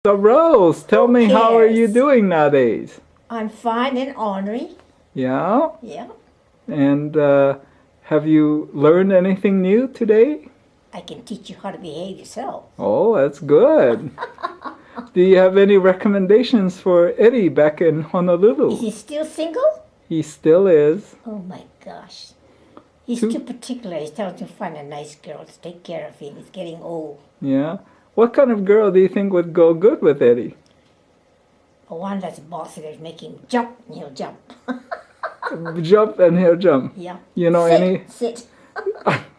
So Rose, tell me, how are you doing nowadays? I'm fine and ornery. Yeah? Yeah. And have you learned anything new today? I can teach you how to behave yourself. Oh, that's good. Do you have any recommendations for Eddie back in Honolulu? Is he still single? He still is. Oh my gosh. He's too particular. He's telling to find a nice girl to take care of him. He's getting old. Yeah? What kind of girl do you think would go good with Eddie? One that's bossy, that's making him jump, and he'll jump. Jump and he'll jump. Yeah. You know Sit.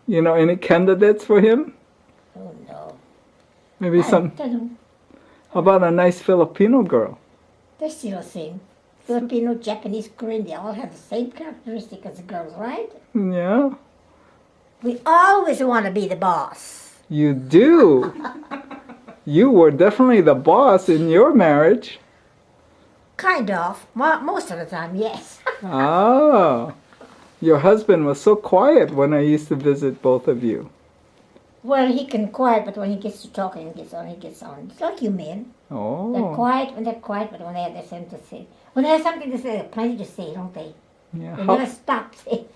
You know any candidates for him? Oh no. Maybe some. How How about a nice Filipino girl? They're still the same. Filipino, Japanese, Korean, they all have the same characteristic as the girls, right? Yeah. We always want to be the boss. You do. You were definitely the boss in your marriage. Kind of. Most of the time, yes. Ah. Your husband was so quiet when I used to visit both of you. Well, he can quiet, but when he gets to talking, he gets on. It's like you men. Oh. They're quiet when they're quiet, but when they have something to say. When they have something to say, they have plenty to say, don't they? Yeah. They never stop saying.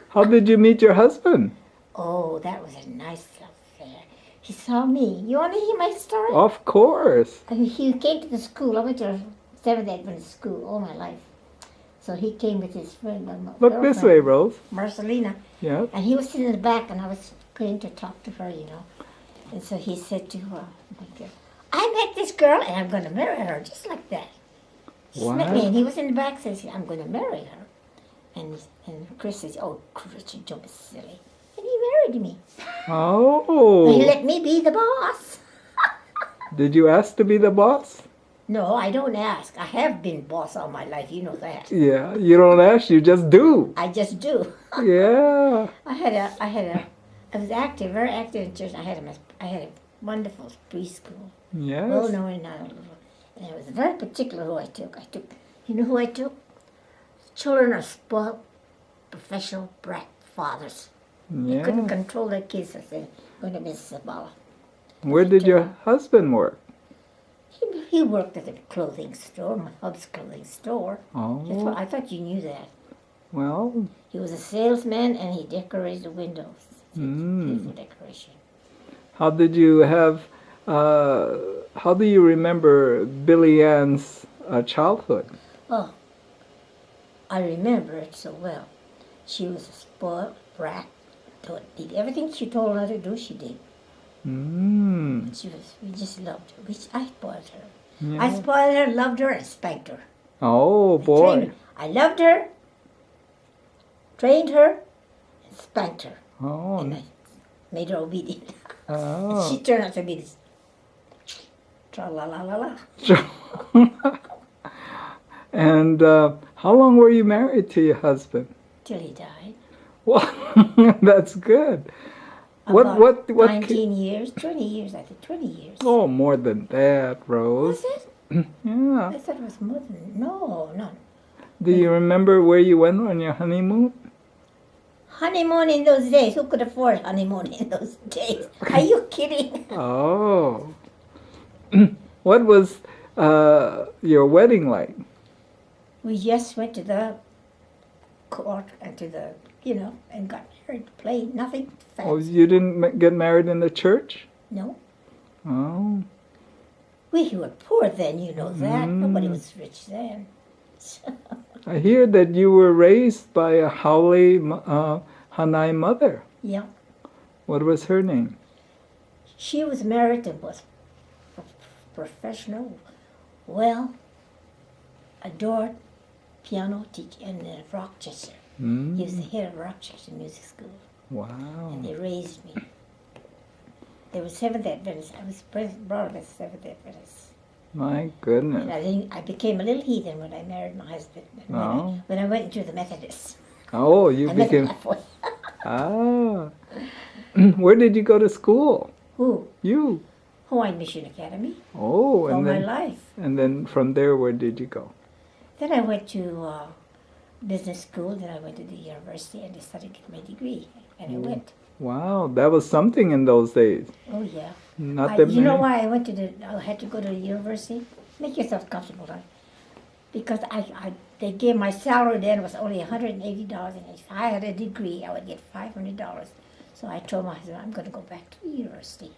How did you meet your husband? Oh, that was a nice affair. He saw me. You want to hear my story? Of course. He came to the school. I went to a Seventh Adventist school all my life. So he came with his friend. Look this way, Rose. Marcelina. Yeah. And he was sitting in the back, and I was going to talk to her, you know. And so he said to her, I met this girl, and I'm going to marry her, just like that. She met me, and he was in the back, says, I'm going to marry her. And Chris says, oh, Richard, don't be silly. And he married me. Oh. And he let me be the boss. Did you ask to be the boss? No, I don't ask. I have been boss all my life, you know that. Yeah, you don't ask, you just do. I just do. Yeah. I was active, very active in church. I had a wonderful preschool. Yes. Well known in Honolulu. And I was very particular who I took. You know who I took? Children are spoiled, professional brat fathers. Yeah. They couldn't control their kids. I said, going to Miss Sabala. Where did your husband work? He worked at a clothing store, my hub's clothing store. Oh. I thought you knew that. Well. He was a salesman, and he decorated the windows. Beautiful decoration. How did you have? How do you remember Billy Ann's childhood? Oh, I remember it so well. She was a spoiled brat. Did everything she told her to do, she did. We just loved her. I spoiled her. Yeah. I spoiled her, loved her, and spanked her. Oh, boy. I loved her, trained her, and spanked her. Oh. And I made her obedient. Oh. She turned out to be this tra-la-la-la-la. And how long were you married to your husband? Till he died. Well, that's good. What 19 years, 20 years, I think 20 years. Oh, more than that, Rose. Was it? Yeah. I thought it was more than, no, none. Do you remember where you went on your honeymoon? Honeymoon in those days? Who could afford honeymoon in those days? Are you kidding? Oh. What was your wedding like? We just went to the court and to the, and got married, played, nothing fancy. Oh, you didn't get married in the church? No. Oh. We were poor then, you know that. Nobody was rich then. I hear that you were raised by a Haole Hanai mother. Yeah. What was her name? She was married and was professional, well, adored piano teacher in Rochester. He was the head of Rochester Music School. Wow. And they raised me. They were Seventh Adventists. I was brought up as Seventh Adventists. My goodness. And I became a little heathen when I married my husband. When I went into the Methodists. Oh, you became... Ah. Where did you go to school? Who? You. Hawaiian Mission Academy. Oh, and all then, my life. And then from there, where did you go? Then I went to business school. Then I went to the university and decided to get my degree. And I went. Wow, that was something in those days. Oh, yeah. Not that You know many? why I had to go to the university? Make yourself comfortable, right? Because they gave my salary then was only $180, and if I had a degree, I would get $500. So I told my husband, I'm going to go back to the university.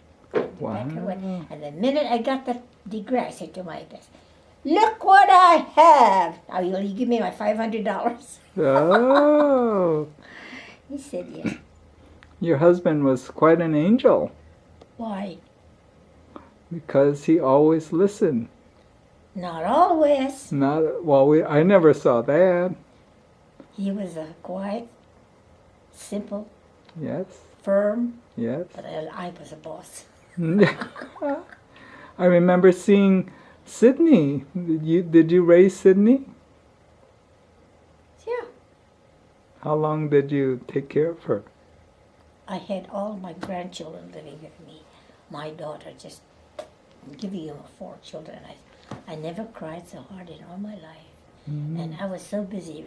Wow. And the minute I got that degree, I said to my boss, look what I have. Now you give me my $500. Oh, He said, yes. your husband was quite an angel Why? because he always listened. Not always. Not well. I never saw that. He was a quiet, simple, Yes, firm, yes. but I was a boss. I remember seeing Sydney. Did you raise Sydney? Yeah. How long did you take care of her? I had all my grandchildren living with me. My daughter just giving you 4 children. I never cried so hard in all my life. Mm-hmm. And I was so busy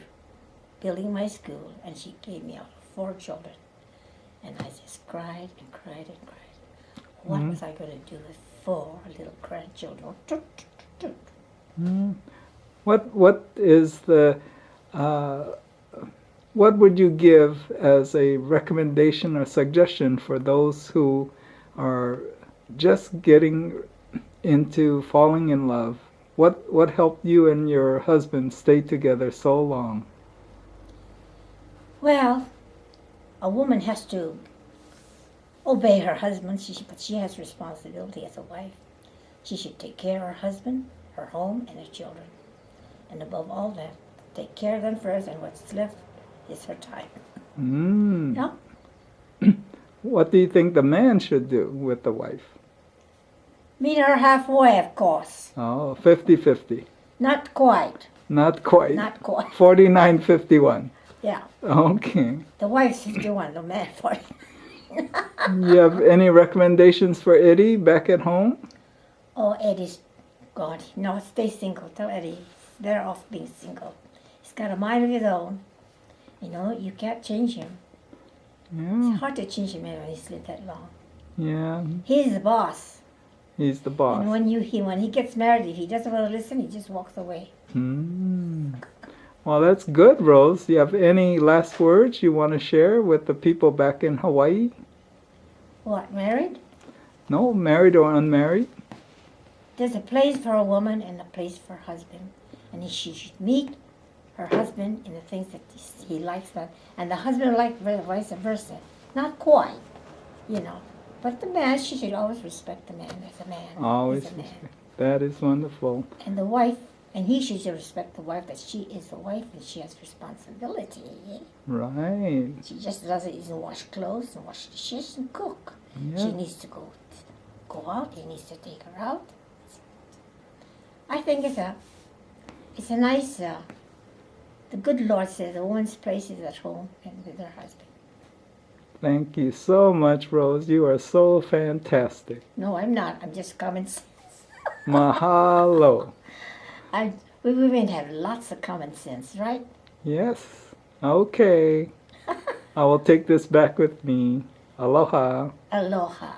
building my school, and she gave me all 4 children. And I just cried and cried and cried. What was I going to do with 4 little grandchildren? Mm. What is the what would you give as a recommendation or suggestion for those who are just getting into falling in love? What helped you and your husband stay together so long? Well, a woman has to obey her husband, but she has responsibility as a wife. She should take care of her husband, her home, and her children. And above all that, take care of them first, and what's left is her time. Mm. Yeah? What do you think the man should do with the wife? Meet her halfway, of course. Oh, 50-50. Not quite. Not quite. Not quite. 49-51. Yeah. Okay. The wife's 51, the man 40. You have any recommendations for Eddie back at home? Oh, Eddie's God. No, stay single. Tell Eddie. He's better off being single. He's got a mind of his own. You know, you can't change him. Yeah. It's hard to change a man when he's lived that long. Yeah. He's the boss. He's the boss. And when he gets married, if he doesn't want to listen, he just walks away. Well, that's good, Rose. Do you have any last words you want to share with the people back in Hawaii? What, married? No, married or unmarried? There's a place for a woman and a place for a husband. And she should meet her husband in the things that he likes, and the husband will like vice versa. Not quite, you know. But the man, she should always respect the man as a man. Always. As a man. That is wonderful. And the wife, and he should respect the wife, that she is the wife and she has responsibility. Right. She just doesn't even wash clothes and wash dishes and cook. Yeah. She needs to go out. He needs to take her out. I think it's a nice. The good Lord says a woman's place is at home and with her husband. Thank you so much, Rose. You are so fantastic. No, I'm not. I'm just common sense. Mahalo. We women have lots of common sense, right? Yes. Okay. I will take this back with me. Aloha. Aloha.